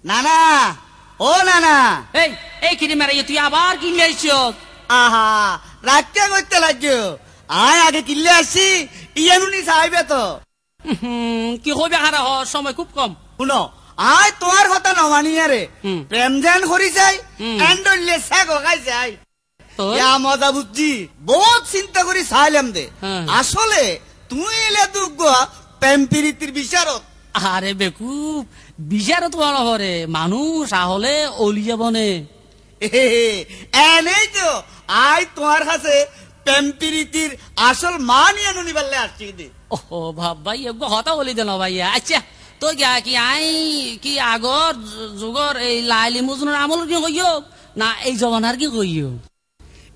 নানা ও নানা এই এই কিরে মেরে তুই আবার কিনলে আইছো আহা রাখতে করতে লাগছো আয় আগে কিনলে আসছি ইয়ানুনি সাহেবে তো কি হবে হারা হ সময় খুব কম শুনো আয় তোমার কথা নমানি আরে প্রেম যেন করি যাই এন্ডলে সাগো খাই যাই ইয়া মজা বুঝছি বহুত চিন্তা করি চাইলাম দে আসলে তুই এলে দুর্গ প্রেম প্রীতির বিচারত আরে বেকুব বিচারত বড় হরে মানুষ আহলে অলিয়া বনে এনেই তো আয় তোমার কাছে প্রেম প্রীতির আসল মান ইয়ানুনি বললে আসছি দে ও ভাই হতা বলি দেন ভাইয়া আচ্ছা তো গিয়া কি আই কি আগর যুগর এই লাইলি মজনুর আমল কি কইও না এই জমানার কি কইও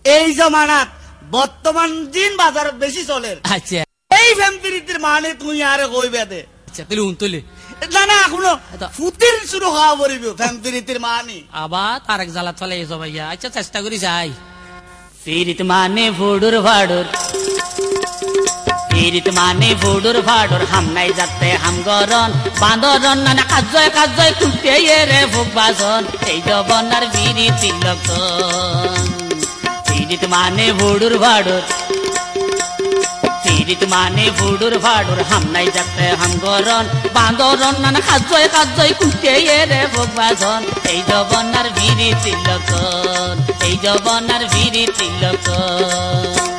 এই জমানাত বর্তমান দিন বাজারত বেশি চলে আচ্ছা এই প্রেম প্রীতির মানে তুই আরে কইবে দে আচ্ছা তুই উনতলে না না এখনো ফুটির শুরু হওয়া পড়িব প্রেম প্রীতির মানে আবার তারেক জালাত ফেলে এসো ভাইয়া আচ্ছা চেষ্টা করি যাই প্রীত মানে ভুডুর ভাডুর প্রীত মানে ভুডুর ভাডুর হামনাই যাতে হামগরন বাঁদরন না কাজয় কাজয় কুটে রে ভোগ বাজন এই জবনার বিরি তিলকন প্রীত মানে ভুডুর ভাডুর প্রীত মানে ভুডুর ভাডুর হামনাই যাতে হামগরন বাঁদরন না কাজয় কাজয় কুটে রে ভোগ বাজন এই জবনার বিরি তিলকন এই জবনার বিরি তিলকন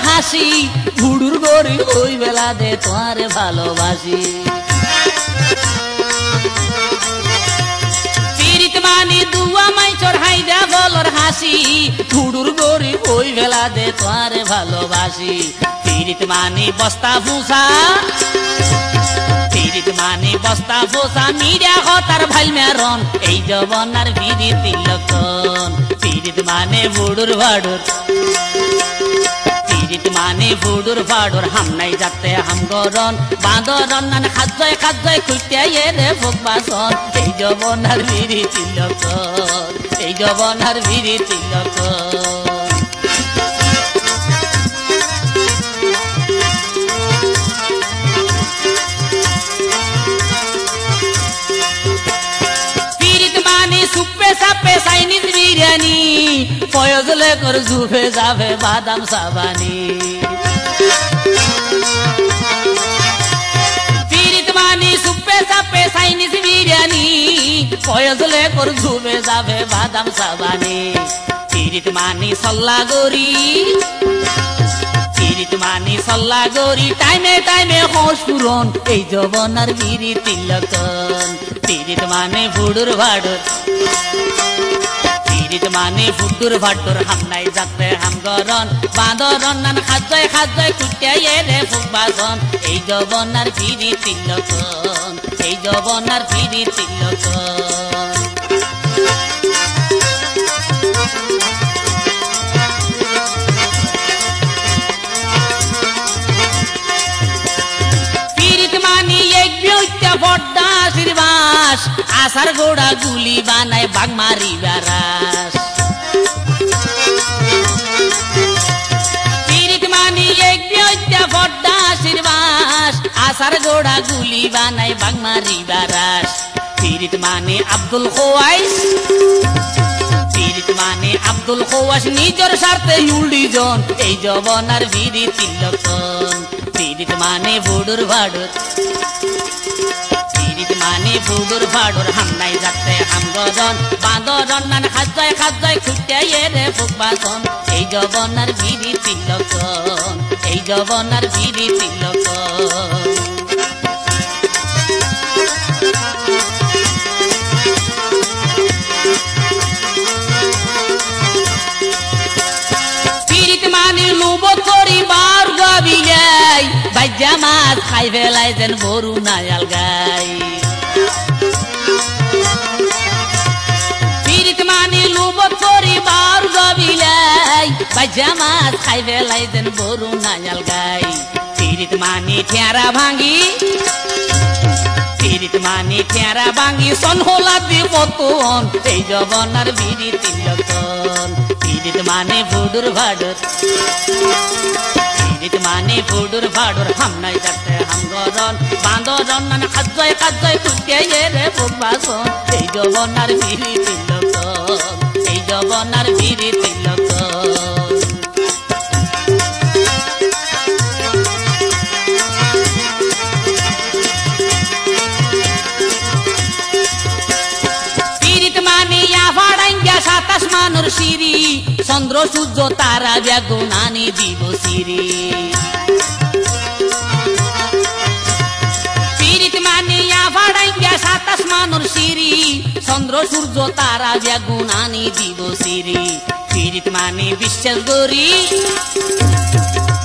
হাসি ভুডুর গরি ওই বেলা দে তোমার ভালোবাসি প্রীত মানে দুয়া মাই চড়াই দে বলর হাসি ভুডুর গরি ওই বেলা দে তোমার ভালোবাসি প্রীত মানে বস্তা ভুষা প্রীত মানে বস্তা ভুষা মিডিয়া হতার ভাই মেরন এই জবনার বিধি তিলকন প্রীত মানে ভুডুর ভাডুর প্রীত মানে ভুডুর ভাডুর হামনাই যাতে হামগরন বাঁদরন না খাজয় খাজয় খুঁটে রে ভোগ বাসন এই জবনার বিধি তিলকন এই জবনার বিধি তিলকন সাপে চাইনিজ বিরিয়ানি ফয়জলে কর জুফে যাবে বাদাম সাবানি প্রীত মানে সুপে সাপে চাইনিজ বিরিয়ানি ফয়জলে কর জুফে যাবে বাদাম সাবানি প্রীত মানে সল্লা গরি প্রীত মানে সল্লা গরি টাইমে টাইমে হোশ পুরন এই জবনার বিরি তিলকন প্রীত মানে ভুডুর ভাডুর প্রীত মানে ভুডুর ভাডুর হামনাই যাতে হামগরন বাঁদরন নান খাজয় খাজয় কুটে রে ভোগ বাজন এই জবনার বিরি তিলকন এই জবনার বিরি তিলকন আসার গোড়া গুলি বানায় বাঘ মারি বেড়াস প্রীত মানে এক বড্ডা শিরবাস আসার গোড়া গুলি বানায় বাঘ মারি বেড়াস প্রীত মানে আব্দুল খোয়াইস প্রীত মানে আব্দুল খোয়াস নিজের স্বার্থে উল্ডিজন এই জবনার বিরি তিলকন প্রীত মানে ভুডুর ভাডুর প্রীত মানে ভুডুর ভাডুর হামনাই যাতে হামগরন বাঁদরন নান খাজয় খাজয় খুঁটে রে ভোগ বাসন এই জবনার বিরি তিলকন এই জবনার বিরি তিলকন প্রীত মানে লুব করি বার গবিলাই বাইজা মাছ খাই ফেলাই যেন বরু নায়াল গাই প্রীত মানে লুব করি বার গবিলাই বাইজা মাছ খাই ফেলাই যেন বরু নায়াল গাই প্রীত মানে ঠেরা ভাঙ্গি পিরিত মানে ঠেরা ভাঙ্গি সন হোলা দিব তোন এই জবনার বিড়ি তিলকন পিরিত মানে ফুডুর ভাডুর পিরিত মানে ফুডুর ভাডুর হাম নাই যাতে হাম গরন বান্দরন না কাজয় কাজয় কুটে রে বুবাসন এই জবনার বিড়ি তিলকন এই জবনার বিড়ি তিলকন সাতাশ মানুর সিঁড়ি চন্দ্র সূর্য তারা বেগুনানি দিব সিঁড়ি পিরিত মানিয়া ভাড়াইয়া সাতাশ মানুর সিঁড়ি চন্দ্র সূর্য তারা বেগুনানি দিব সিঁড়ি পিরিত মানে বিশ্বাস করি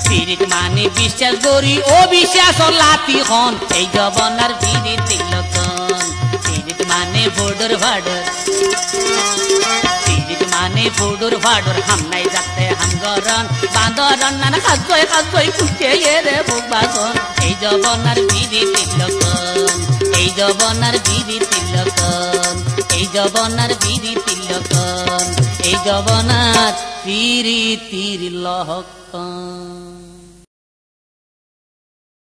পিরিত মানে বিশ্বাস করি ও বিশ্বাস লাতি হন এই জবনার বিড়ি তিলকন পিরিত মানে বোর্ডর ভাডর মানে ফুডুর ফাডুর হাম নাই যাতে হাম গরন বান্দরন না কাজয় কাজয় কুটে রে বুবাসন এই জবনার বিড়ি তিলকন এই জবনার বিড়ি তিলকন এই জবনার বিড়ি তিলকন এই জবনার পিরি তিলকন